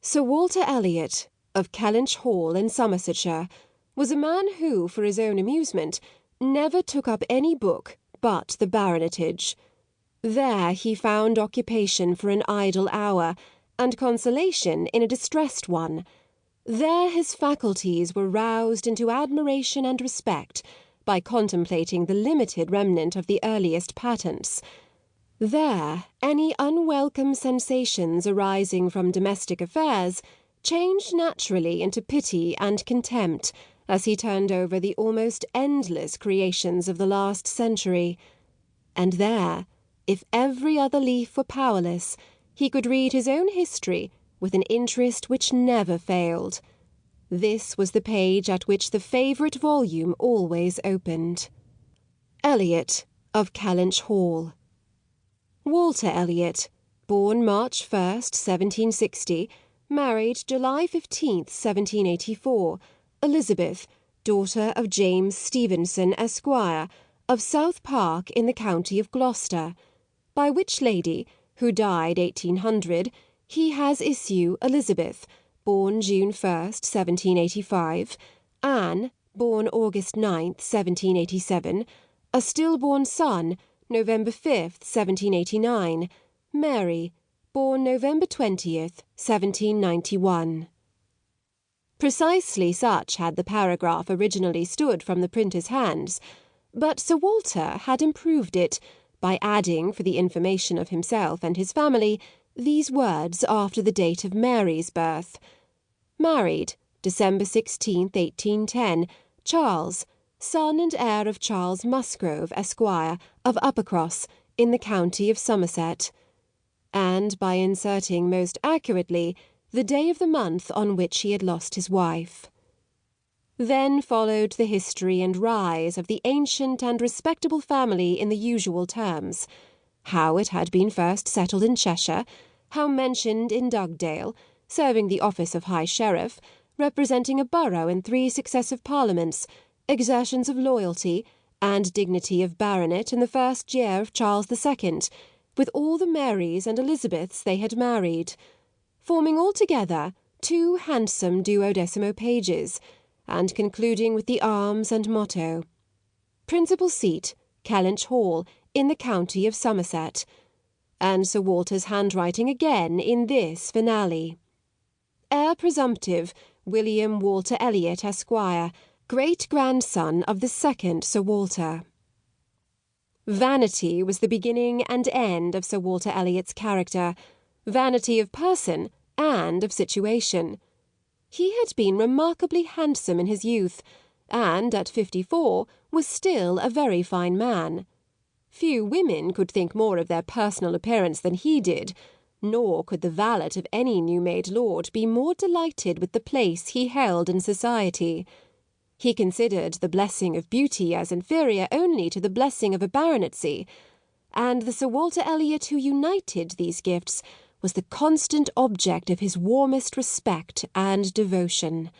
Sir Walter Elliot, of Kellynch Hall in Somersetshire, was a man who, for his own amusement, never took up any book but the baronetage. There he found occupation for an idle hour, and consolation in a distressed one. There his faculties were roused into admiration and respect by contemplating the limited remnant of the earliest patents. There any unwelcome sensations arising from domestic affairs changed naturally into pity and contempt as he turned over the almost endless creations of the last century. And there, if every other leaf were powerless, he could read his own history with an interest which never failed. This was the page at which the favourite volume always opened. Elliot, of Kellynch Hall. Walter Elliot, born March 1st, 1760, married July 15th, 1784, Elizabeth, daughter of James Stevenson, Esquire, of South Park in the county of Gloucester, by which lady, who died 1800, he has issue Elizabeth, born June 1st, 1785, Anne, born August 9th, 1787, a stillborn son, November 5th, 1789, Mary, born November 20th, 1791. Precisely such had the paragraph originally stood from the printer's hands, but Sir Walter had improved it by adding, for the information of himself and his family, these words after the date of Mary's birth: married, December 16th, 1810, Charles, son and heir of Charles Musgrove, Esquire, of Uppercross, in the county of Somerset, and by inserting most accurately the day of the month on which he had lost his wife. Then followed the history and rise of the ancient and respectable family in the usual terms: how it had been first settled in Cheshire, how mentioned in Dugdale, serving the office of High Sheriff, representing a borough in 3 successive Parliaments, exertions of loyalty, and dignity of baronet in the first year of Charles II, with all the Marys and Elizabeths they had married, forming altogether 2 handsome 12mo pages, and concluding with the arms and motto: principal seat, Kellynch Hall, in the county of Somerset, and Sir Walter's handwriting again in this finale: heir presumptive, William Walter Elliot, Esquire, great-grandson of the second Sir Walter. Vanity was the beginning and end of Sir Walter Elliot's character, vanity of person and of situation. He had been remarkably handsome in his youth, and at 54 was still a very fine man. Few women could think more of their personal appearance than he did, nor could the valet of any new-made lord be more delighted with the place he held in society. He considered the blessing of beauty as inferior only to the blessing of a baronetcy, and the Sir Walter Elliot who united these gifts was the constant object of his warmest respect and devotion.